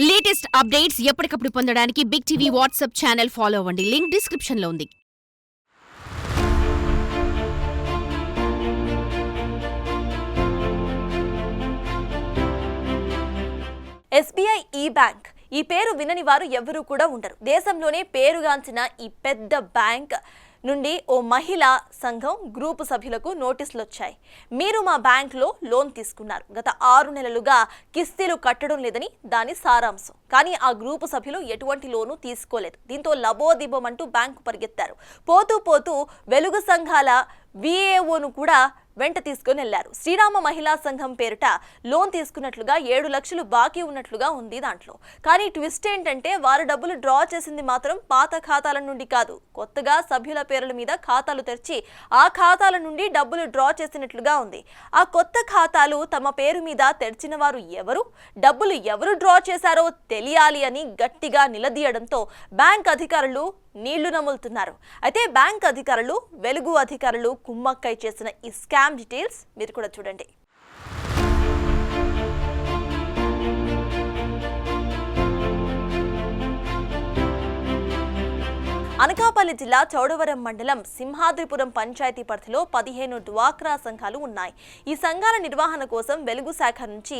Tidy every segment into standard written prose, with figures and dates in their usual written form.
Latest updates ఎప్పటికప్పుడు పొందడానికి big TV WhatsApp channel follow అవ్వండి. లింక్ డిస్క్రిప్షన్ లో ఉంది. ఎస్బీఐ ఈ బ్యాంక్ ఈ పేరు వినని వారు ఎవరూ కూడా ఉండరు. దేశంలోనే పేరుగాంచిన ఈ పెద్ద బ్యాంక్ నుండి ఓ మహిళా సంఘం గ్రూపు సభ్యులకు నోటీసులు వచ్చాయి. మీరు మా బ్యాంకులో లోన్ తీసుకున్నారు, గత 6 నెలలుగా కిస్తీలు కట్టడం లేదని దాని సారాంశం. కానీ ఆ గ్రూపు సభ్యులు ఎటువంటి లోను తీసుకోలేదు. దీంతో లబోదిబోమంటూ బ్యాంకు పరిగెత్తారు. పోతూ పోతూ వెలుగు సంఘాల విఏఓను కూడా వెంట తీసుకుని వెళ్లారు. శ్రీరామ మహిళా సంఘం పేరిట లోన్ తీసుకున్నట్లుగా 7 లక్షలు బాకీ ఉన్నట్లుగా ఉంది దాంట్లో. కానీ ట్విస్ట్ ఏంటంటే వారు డబ్బులు డ్రా చేసింది మాత్రం పాత ఖాతాల నుండి కాదు, కొత్తగా సభ్యుల పేర్ల మీద ఖాతాలు తెరిచి ఆ ఖాతాల నుండి డబ్బులు డ్రా చేసినట్లుగా ఉంది. ఆ కొత్త ఖాతాలు తమ పేరు మీద తెరిచిన వారు ఎవరు, డబ్బులు ఎవరు డ్రా చేశారో తెలియాలి అని గట్టిగా నిలదీయడంతో బ్యాంక్ అధికారులు నీళ్లు నములుతున్నారు. అయితే బ్యాంక్ అధికారులు వెలుగు అధికారులు కుమ్మక్కై చేసిన ఈ స్కామ్ డీటెయిల్స్ మీరు కూడా చూడండి. అనకాపల్లి జిల్లా చౌడవరం మండలం సింహాద్రిపురం పంచాయతీ పరిధిలో 15 డ్వాక్రా సంఘాలు ఉన్నాయి. ఈ సంఘాల నిర్వహణ కోసం వెలుగు శాఖ నుంచి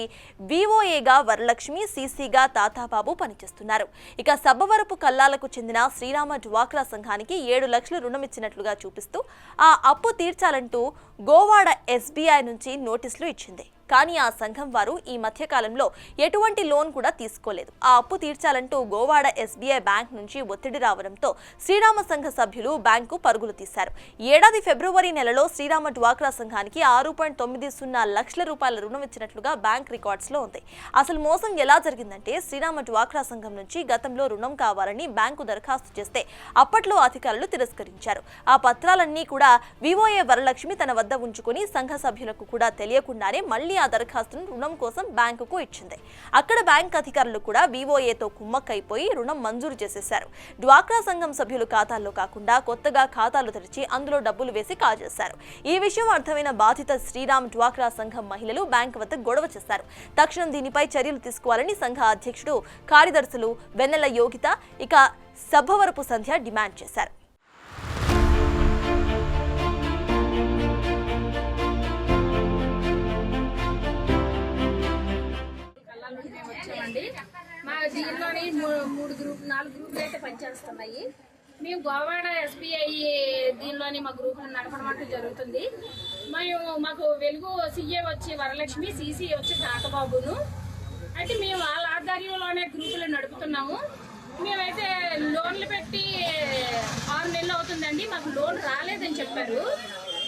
విఓఏగా వరలక్ష్మి, సీసీగా తాతాబాబు పనిచేస్తున్నారు. ఇక సబ్బవరపు కల్లాలకు చెందిన శ్రీరామ డ్వాక్రా సంఘానికి 7 లక్షలు రుణం ఇచ్చినట్లుగా చూపిస్తూ ఆ అప్పు తీర్చాలంటూ గోవాడ ఎస్బీఐ నుంచి నోటీసులు ఇచ్చింది. కానీ ఆ సంఘం వారు ఈ మధ్యకాలంలో ఎటువంటి లోన్ కూడా తీసుకోలేదు. ఆ అప్పు తీర్చాలంటూ గోవాడ ఎస్బీఐ బ్యాంక్ నుంచి ఒత్తిడి రావడంతో శ్రీరామ సంఘ సభ్యులు బ్యాంకు పరుగులు తీశారు. ఏడాది ఫిబ్రవరి నెలలో శ్రీరామ డ్వాక్రా సంఘానికి 6.90 లక్షల రూపాయల రుణం ఇచ్చినట్లుగా బ్యాంక్ రికార్డ్స్ లో ఉంది. అసలు మోసం ఎలా జరిగిందంటే శ్రీరామ డ్వాక్రా సంఘం నుంచి గతంలో రుణం కావాలని బ్యాంకు దరఖాస్తు చేస్తే అప్పట్లో అధికారులు తిరస్కరించారు. ఆ పత్రాలన్నీ కూడా విఓఏ వరలక్ష్మి తన వద్ద ఉంచుకుని సంఘ సభ్యులకు కూడా తెలియకుండానే మళ్లీ ఆ దరఖాస్తును రుణం కోసం బ్యాంకుకు ఇచ్చింది. అక్కడ బ్యాంక్ అధికారులు కూడా విఓఏతో కుమ్మక్కైపోయి రుణం మంజూరు చేసేశారు. డ్వాక్రా సంఘం సభ్యులు ఖాతాల్లో కాకుండా కొత్తగా ఖాతాలు తెరిచి అందులో డబ్బులు వేసి కాజేశారు. ఈ విషయం అర్థమైన బాధిత శ్రీరామ్ డ్వాక్రా సంఘం మహిళలు బ్యాంక్ వద్ద గొడవ చేశారు. తక్షణం దీనిపై చర్యలు తీసుకోవాలని సంఘ అధ్యక్షుడు కార్యదర్శులు వెన్నెల యోగిత, ఇక సబ్బవరపు సంధ్య డిమాండ్ చేశారు. మా దీనిలోని 4 గ్రూపులు అయితే పనిచేస్తున్నాయి. మేము గోవాడ ఎస్బీఐ దీనిలోని మా గ్రూపులు నడపడం అంటూ జరుగుతుంది. మాకు వెలుగు సీఏ వచ్చి వరలక్ష్మి, సీసీ వచ్చి తాతబాబును. అయితే మేము వాళ్ళ ఆధ్వర్యంలోనే గ్రూపులు నడుపుతున్నాము. మేమైతే లోన్లు పెట్టి 6 నెలలు అవుతుందండి. మాకు లోన్ రాలేదని చెప్పారు.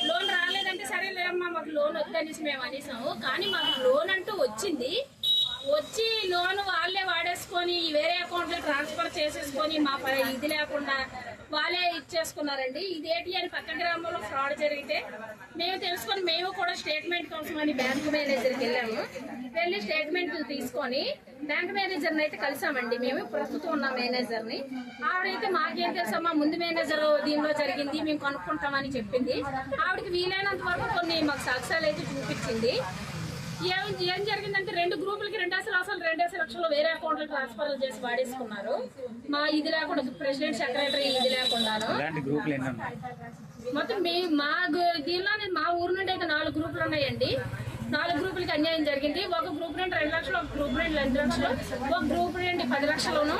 లోన్ రాలేదంటే సరేలేమ్మా మాకు లోన్ వద్దనేసి మేము అనేసాము. కానీ మాకు లోన్ అంటూ వచ్చింది. వచ్చి లోన్ వాళ్ళే వాడేసుకొని వేరే అకౌంట్లో ట్రాన్స్ఫర్ చేసేసుకొని మా ఇది లేకుండా వాళ్ళే ఇచ్చేసుకున్నారండి. ఇదేంటి అని పక్క గ్రామంలో ఫ్రాడ్ జరిగితే మేము తెలుసుకొని మేము కూడా స్టేట్మెంట్ కోసం అని బ్యాంక్ మేనేజర్కి వెళ్ళాము. వెళ్ళి స్టేట్మెంట్ తీసుకొని బ్యాంక్ మేనేజర్ని అయితే కలిసామండి. మేము ప్రస్తుతం ఉన్న మేనేజర్ని. ఆవిడైతే మాకేం తెలుసమ్మా, ముందు మేనేజర్ దీనిలో జరిగింది మేము కనుక్కుంటామని చెప్పింది. ఆవిడకి వీలైనంత వరకు కొన్ని మాకు సాక్ష్యాలు అయితే చూపించింది. ఏం జరిగిందంటే 2 గ్రూపులకి 2 లక్షలు వేరే అకౌంట్లో ట్రాన్స్ఫర్ చేసి వాడేసుకున్నారు. మా ఇది లేకుండా ప్రెసిడెంట్, సెక్రటరీ ఇది లేకుండాను మొత్తం మా దీనిలో మా ఊరు నుండి అయితే 4 గ్రూపులు ఉన్నాయండి. 4 గ్రూపులకి అన్యాయం జరిగింది. ఒక గ్రూప్ నుండి 2 లక్షలు, ఒక గ్రూప్ నుండి 2 లక్షలు, ఒక గ్రూప్ నుండి 10 లక్షలను,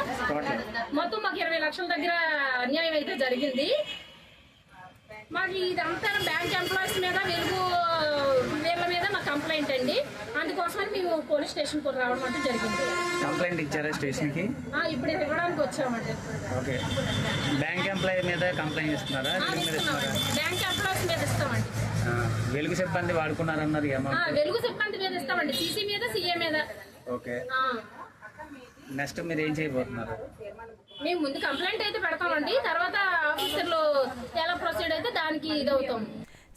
మొత్తం మాకు 20 లక్షల దగ్గర అన్యాయం అయితే జరిగింది. మాకు ఇదంతా బ్యాంక్ ఎంప్లాయీస్ మీద వీళ్ళ మీద మా కంప్లైంట్ అండి. అందుకోసమని మేము పోలీస్ స్టేషన్ కూడా రావడం అంటే జరిగింది. కంప్లైంట్ ఇచ్చారా స్టేషన్ కి? ఇప్పుడు ఇవ్వడానికి వచ్చామండి. ఓకే, బ్యాంక్ ఎంప్లాయీ మీద కంప్లైంట్ ఇస్తున్నారా? బ్యాంక్ ఎంప్లాయీస్ మీద ఇస్తామండి. వెలుగు సిబ్బంది వాడుకున్నారన్నారు. వెలుగు సిబ్బంది మీద ఇస్తామండి, సీసీ మీద, సీఏ మీద. ఓకే, నెక్స్ట్ మీరు ఏం చేయబోతున్నారు? మేము ముందు కంప్లైంట్ అయితే పెడతామండి, తర్వాత ఆఫీసర్లు ఎలా ప్రొసీడ్ అయితే దానికి ఇదవుతాం.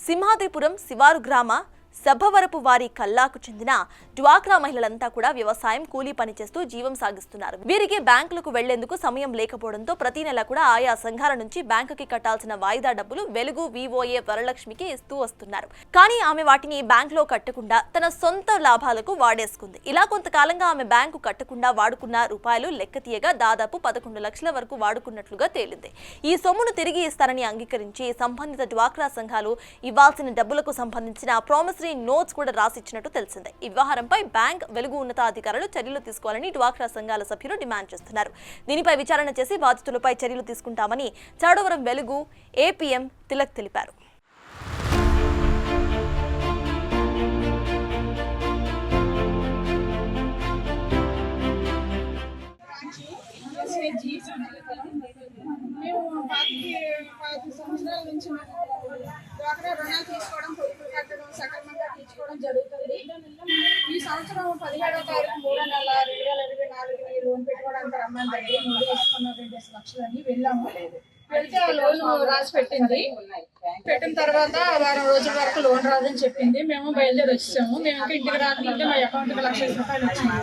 సింహాద్రిపురం శివారు గ్రామ సభవరపు వారి కల్లాకు చెందిన డ్వాక్రా మహిళలంతా కూడా వ్యవసాయం కూలీ పనిచేస్తూ జీవం సాగిస్తున్నారు. వీరికి బ్యాంకులకు వెళ్లేందుకు సమయం లేకపోవడంతో ప్రతి నెల కూడా ఆయా సంఘాల నుంచి బ్యాంకుకి కట్టాల్సిన వాయిదా డబ్బులు వెలుగు వివోఏ వరలక్ష్మికి ఇస్తూ వస్తున్నారు. కానీ ఆమె వాటిని బ్యాంకులో కట్టకుండా తన సొంత లాభాలకు వాడేసుకుంది. ఇలా కొంతకాలంగా ఆమె బ్యాంకు కట్టకుండా వాడుకున్న రూపాయలు లెక్క తీయగా దాదాపు 11 లక్షల వరకు వాడుకున్నట్లుగా తేలింది. ఈ సొమ్మును తిరిగి ఇస్తారని అంగీకరించి సంబంధిత డ్వాక్రా సంఘాలు ఇవ్వాల్సిన డబ్బులకు సంబంధించిన ప్రామిసరీ నోట్స్ కూడా రాసిచ్చినట్టు తెలిసిందే. ఈ వ్యవహారంపై బ్యాంక్ వెలుగు ఉన్నతాధికారులు చర్యలు తీసుకోవాలని డ్వాక్రా సంఘాల సభ్యులు డిమాండ్ చేస్తున్నారు. దీనిపై విచారణ చేసి బాధితులపై చర్యలు తీసుకుంటామని చౌడవరం వెలుగు ఏపీఎం తిలక్ తెలిపారు. మేము 5 సంవత్సరాల నుంచి డ్వాక్రా రుణాలు తీసుకోవడం, పొదుపు కట్టడం, సక్రమంగా తీర్చుకోవడం జరుగుతుంది. ఈ సంవత్సరం 17వ తారీఖు 3వ నెల 2024 లోన్ పెట్టుకోవడానికి రమ్మందండి. ముందు వేసుకున్న 2 లక్షలని వెళ్ళాము. వెళ్తే ఆ లోన్ రాసి పెట్టిన తర్వాత వారం రోజుల వరకు లోన్ రాదని చెప్పింది. మేము బయలుదేరి వచ్చాము. మేము ఇంకా ఇంటికి రాకపోతే మా అకౌంట్కి 1 లక్షల రూపాయలు వచ్చింది.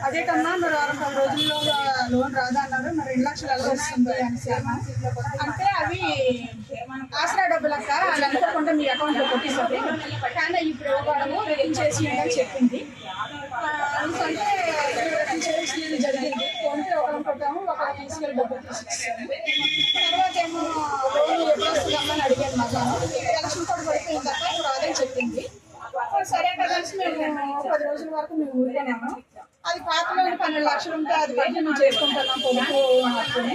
అదే కన్నా మరి 10 రోజుల్లో లోన్ రాదా అన్నారు. మరి 2 లక్షలు ఎలా వస్తుంది అనేసి అంటే అవి ఆసరా డబ్బులక్క వాళ్ళు అనుకోకుండా మీ అకౌంట్లో కొట్టిస్తుంది, కానీ ఇప్పుడు ఇవ్వడము రిటర్న్ చేసి అని చెప్పింది. అంటే రిటర్న్ చేసి జరిగింది. కొంటే ఒకరు కొట్టాము, ఒకరు తీసుకెళ్ళి డబ్బులు తీసుకొచ్చాము. తర్వాత ఏమో లోన్ ఎప్పుడు వస్తుందమ్మని అడిగాను. మాకు ఎలక్షన్ కూడా పడిపోయింది తప్ప ఇప్పుడు రాదని చెప్పింది. సరే కదా మేము 10 రోజుల వరకు మేము ఊరుకున్నాము. అది పాతలో 12 లక్షలు ఉంటే అది బట్టి మేము చేసుకుంటున్నాం పొదుపు హక్కుని.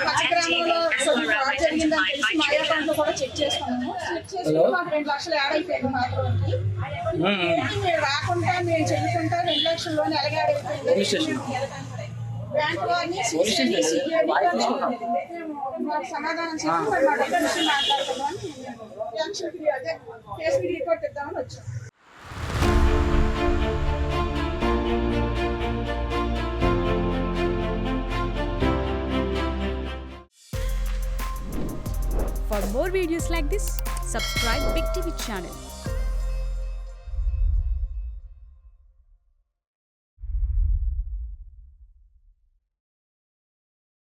పచ్చగ్రామంలో ఫ్రాడ్ జరిగిందని తెలిసి మా అకౌంట్లో కూడా చెక్ చేసుకున్నాము. చెక్ చేసుకుని మాకు 2 లక్షలు యాడ్ అయిపోయింది పాతలోకి. మేము రాకుండా మేము చెల్లుకుంటా 2 లక్షల లోన్ ఎలాగ యాడ్ అయిపోయింది. బ్యాంకు వారిని మాకు సమాధానం చెప్పి మరి మా డబ్బు విషయం మాట్లాడుతున్నామని అదే ఫేస్బుక్ రిపోర్ట్ ఇద్దామని వచ్చాం. For more videos like this, subscribe Big TV channel.